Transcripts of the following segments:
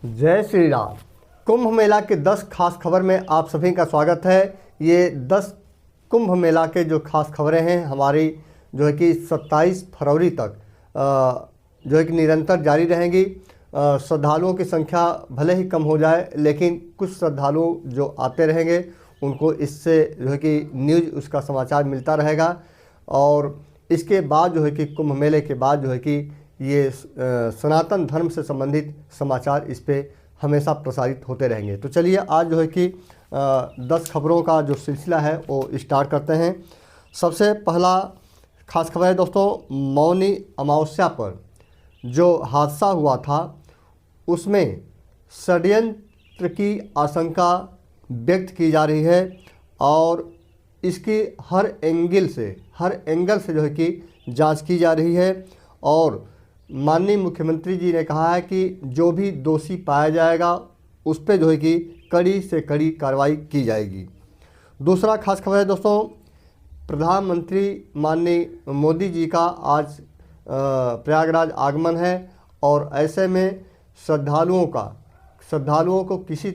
जय श्री राम। कुंभ मेला के 10 खास खबर में आप सभी का स्वागत है। ये 10 कुंभ मेला के जो खास खबरें हैं हमारी जो है कि 27 फरवरी तक जो है कि निरंतर जारी रहेंगी। श्रद्धालुओं की संख्या भले ही कम हो जाए, लेकिन कुछ श्रद्धालु जो आते रहेंगे उनको इससे जो है कि न्यूज़ उसका समाचार मिलता रहेगा। और इसके बाद जो है कि कुंभ मेले के बाद जो है कि ये सनातन धर्म से संबंधित समाचार इस पे हमेशा प्रसारित होते रहेंगे। तो चलिए आज जो है कि 10 खबरों का जो सिलसिला है वो स्टार्ट करते हैं। सबसे पहला खास खबर है दोस्तों, मौनी अमावस्या पर जो हादसा हुआ था उसमें षड्यंत्र की आशंका व्यक्त की जा रही है और इसकी हर एंगल से जो है कि जांच की जा रही है। और माननीय मुख्यमंत्री जी ने कहा है कि जो भी दोषी पाया जाएगा उस पर जो है कि कड़ी से कड़ी कार्रवाई की जाएगी। दूसरा खास खबर है दोस्तों, प्रधानमंत्री माननीय मोदी जी का आज प्रयागराज आगमन है और ऐसे में श्रद्धालुओं को किसी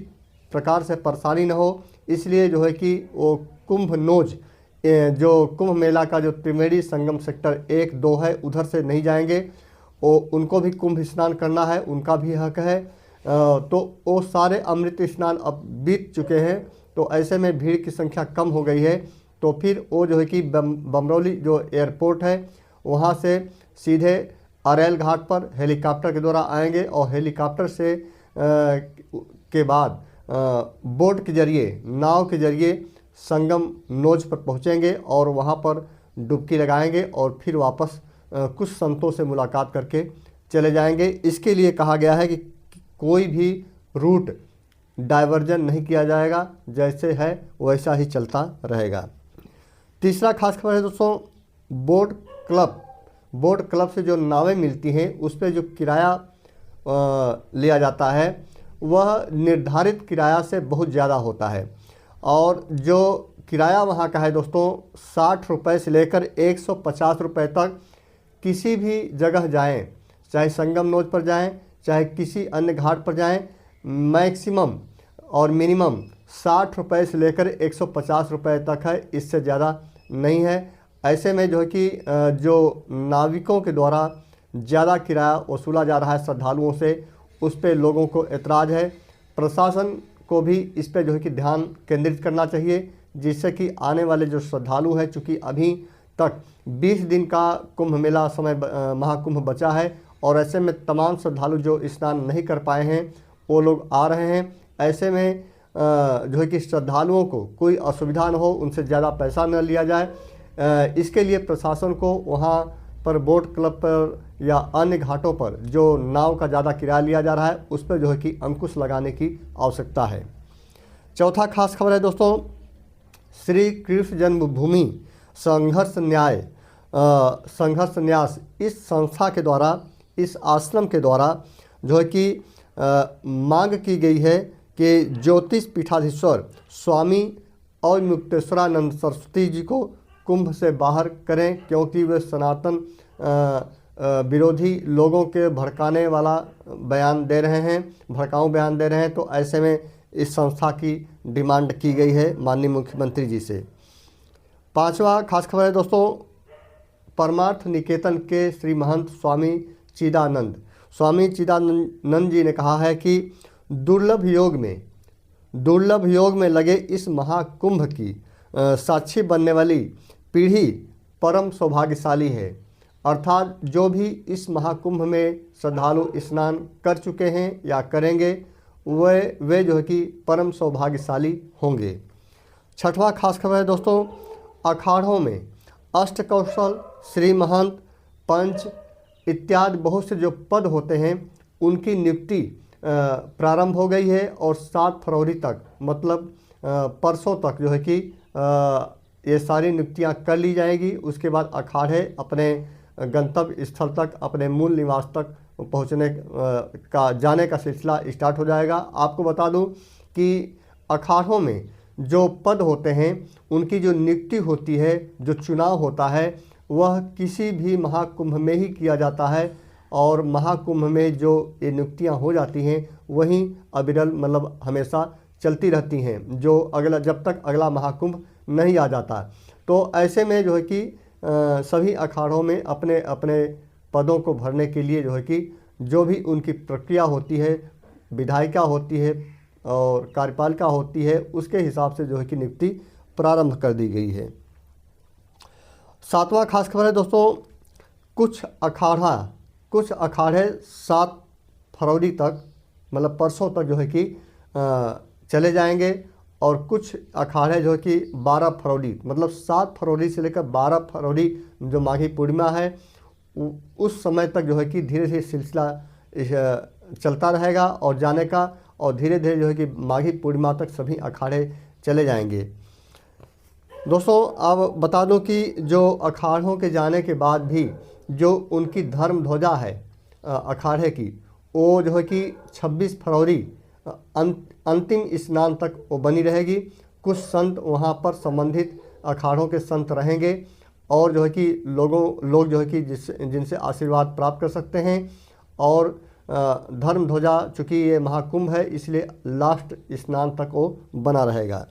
प्रकार से परेशानी न हो, इसलिए जो है कि वो कुंभ नोज जो कुंभ मेला का जो त्रिवेणी संगम सेक्टर 1-2 है उधर से नहीं जाएंगे। उनको भी कुंभ स्नान करना है, उनका भी हक है। तो वो सारे अमृत स्नान अब बीत चुके हैं, तो ऐसे में भीड़ की संख्या कम हो गई है। तो फिर वो जो है कि बमरौली जो एयरपोर्ट है वहाँ से सीधे अरेल घाट पर हेलीकॉप्टर के द्वारा आएंगे और हेलीकॉप्टर से के बाद बोट के जरिए, नाव के जरिए संगम नोज पर पहुँचेंगे और वहाँ पर डुबकी लगाएंगे और फिर वापस कुछ संतों से मुलाकात करके चले जाएंगे। इसके लिए कहा गया है कि कोई भी रूट डाइवर्जन नहीं किया जाएगा, जैसे है वैसा ही चलता रहेगा। तीसरा खास खबर है दोस्तों, बोट क्लब से जो नावें मिलती हैं उस पर जो किराया लिया जाता है वह निर्धारित किराया से बहुत ज़्यादा होता है। और जो किराया वहाँ का है दोस्तों 60 रुपये से लेकर 150 रुपये तक, किसी भी जगह जाएं, चाहे संगम नोज पर जाएं, चाहे किसी अन्य घाट पर जाएं, मैक्सिमम और मिनिमम 60 रुपये से लेकर 150 रुपये तक है, इससे ज़्यादा नहीं है। ऐसे में जो है कि जो नाविकों के द्वारा ज़्यादा किराया वसूला जा रहा है श्रद्धालुओं से, उस पर लोगों को एतराज़ है। प्रशासन को भी इस पर जो है कि ध्यान केंद्रित करना चाहिए, जिससे कि आने वाले जो श्रद्धालु हैं, चूँकि अभी तक 20 दिन का कुंभ मेला समय महाकुंभ बचा है और ऐसे में तमाम श्रद्धालु जो स्नान नहीं कर पाए हैं वो लोग आ रहे हैं। ऐसे में जो है कि श्रद्धालुओं को कोई असुविधा न हो, उनसे ज़्यादा पैसा न लिया जाए। इसके लिए प्रशासन को वहाँ पर बोट क्लब पर या अन्य घाटों पर जो नाव का ज़्यादा किराया लिया जा रहा है उस पर जो है कि अंकुश लगाने की आवश्यकता है। चौथा खास खबर है दोस्तों, श्री कृष्ण जन्मभूमि संघर्ष न्यास इस संस्था के द्वारा, इस आश्रम के द्वारा जो है कि मांग की गई है कि ज्योतिष पीठाधीश्वर स्वामी और मुक्तेश्वरानंद सरस्वती जी को कुंभ से बाहर करें, क्योंकि वे सनातन विरोधी लोगों के भड़काने वाला बयान दे रहे हैं, भड़काऊ बयान दे रहे हैं। तो ऐसे में इस संस्था की डिमांड की गई है माननीय मुख्यमंत्री जी से। पांचवा खास खबर है दोस्तों, परमार्थ निकेतन के श्री महंत स्वामी चिदानंद जी ने कहा है कि दुर्लभ योग में लगे इस महाकुंभ की साक्षी बनने वाली पीढ़ी परम सौभाग्यशाली है। अर्थात जो भी इस महाकुंभ में श्रद्धालु स्नान कर चुके हैं या करेंगे वे जो है कि परम सौभाग्यशाली होंगे। छठवां खास खबर है दोस्तों, अखाड़ों में अष्टकौशल, श्री महंत, पंच इत्यादि बहुत से जो पद होते हैं उनकी नियुक्ति प्रारंभ हो गई है और 7 फरवरी तक, मतलब परसों तक जो है कि ये सारी नियुक्तियां कर ली जाएगी। उसके बाद अखाड़े अपने गंतव्य स्थल तक, अपने मूल निवास तक पहुंचने का जाने का सिलसिला स्टार्ट हो जाएगा। आपको बता दूं कि अखाड़ों में जो पद होते हैं उनकी जो नियुक्ति होती है, जो चुनाव होता है, वह किसी भी महाकुंभ में ही किया जाता है और महाकुंभ में जो ये नियुक्तियाँ हो जाती हैं वहीं अविरल मतलब हमेशा चलती रहती हैं, जो अगला जब तक अगला महाकुंभ नहीं आ जाता। तो ऐसे में जो है कि सभी अखाड़ों में अपने अपने पदों को भरने के लिए जो है कि जो भी उनकी प्रक्रिया होती है, विधायिका होती है और कार्यपालिका होती है, उसके हिसाब से जो है कि नियुक्ति प्रारंभ कर दी गई है। 7वां खास खबर है दोस्तों, कुछ अखाड़े 7 फरवरी तक मतलब परसों तक जो है कि चले जाएंगे और कुछ अखाड़े जो है कि 12 फरवरी मतलब 7 फरवरी से लेकर 12 फरवरी जो माघी पूर्णिमा है उस समय तक जो है कि धीरे धीरे सिलसिला चलता रहेगा और जाने का, और धीरे धीरे जो है कि माघी पूर्णिमा तक सभी अखाड़े चले जाएंगे। दोस्तों अब बता दूं कि जो अखाड़ों के जाने के बाद भी जो उनकी धर्म ध्वजा है अखाड़े की, वो जो है कि 26 फरवरी अंतिम स्नान तक वो बनी रहेगी। कुछ संत वहाँ पर संबंधित अखाड़ों के संत रहेंगे और जो है कि लोग जो है कि जिनसे आशीर्वाद प्राप्त कर सकते हैं। और धर्म ध्वजा चूँकि ये महाकुंभ है इसलिए लास्ट स्नान तक वो बना रहेगा।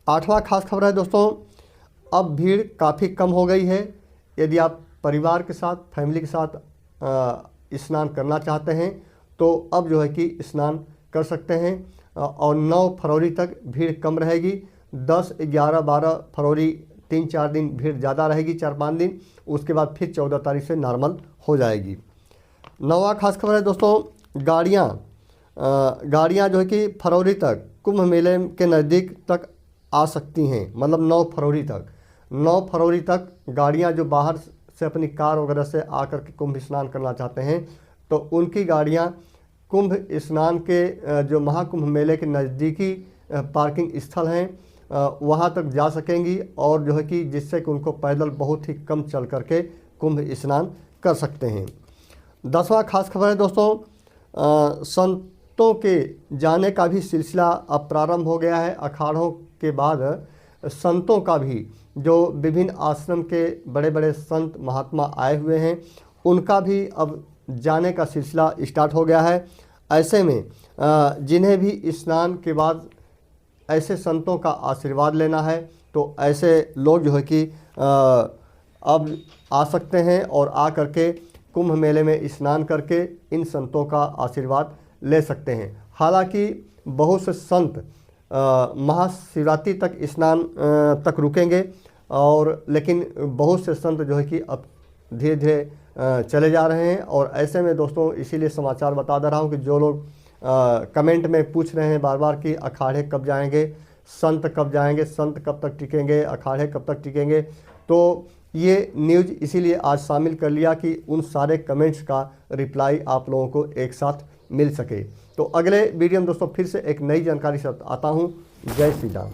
8वां खास खबर है दोस्तों, अब भीड़ काफ़ी कम हो गई है। यदि आप परिवार के साथ फैमिली के साथ स्नान करना चाहते हैं तो अब जो है कि स्नान कर सकते हैं और 9 फरवरी तक भीड़ कम रहेगी। 10, 11, 12 फरवरी 3-4 दिन भीड़ ज़्यादा रहेगी, 4-5 दिन, उसके बाद फिर 14 तारीख से नॉर्मल हो जाएगी। 9वां खास खबर है दोस्तों, गाड़ियाँ जो है कि फरवरी तक कुंभ मेले के नज़दीक तक आ सकती हैं, मतलब 9 फरवरी तक गाड़ियाँ जो बाहर से अपनी कार वगैरह से आकर के कुंभ स्नान करना चाहते हैं तो उनकी गाड़ियाँ कुंभ स्नान के जो महाकुंभ मेले के नज़दीकी पार्किंग स्थल हैं वहाँ तक जा सकेंगी, और जो है कि जिससे कि उनको पैदल बहुत ही कम चल करके कुंभ स्नान कर सकते हैं। 10वां खास खबर है दोस्तों, संतों के जाने का भी सिलसिला अब प्रारंभ हो गया है। अखाड़ों के बाद संतों का भी जो विभिन्न आश्रम के बड़े बड़े संत महात्मा आए हुए हैं उनका भी अब जाने का सिलसिला स्टार्ट हो गया है। ऐसे में जिन्हें भी स्नान के बाद ऐसे संतों का आशीर्वाद लेना है तो ऐसे लोग जो है कि अब आ सकते हैं और आ करके कुंभ मेले में स्नान करके इन संतों का आशीर्वाद ले सकते हैं। हालांकि बहुत से संत महाशिवरात्रि तक स्नान तक रुकेंगे और लेकिन बहुत से संत जो है कि अब धीरे धीरे चले जा रहे हैं। और ऐसे में दोस्तों इसीलिए समाचार बता दे रहा हूँ कि जो लोग कमेंट में पूछ रहे हैं बार बार कि अखाड़े कब जाएंगे, संत कब जाएंगे, संत कब तक टिकेंगे, अखाड़े कब तक टिकेंगे, तो ये न्यूज़ इसीलिए आज शामिल कर लिया कि उन सारे कमेंट्स का रिप्लाई आप लोगों को एक साथ मिल सके। तो अगले वीडियो में दोस्तों फिर से एक नई जानकारी के साथ आता हूँ। जय श्री राम।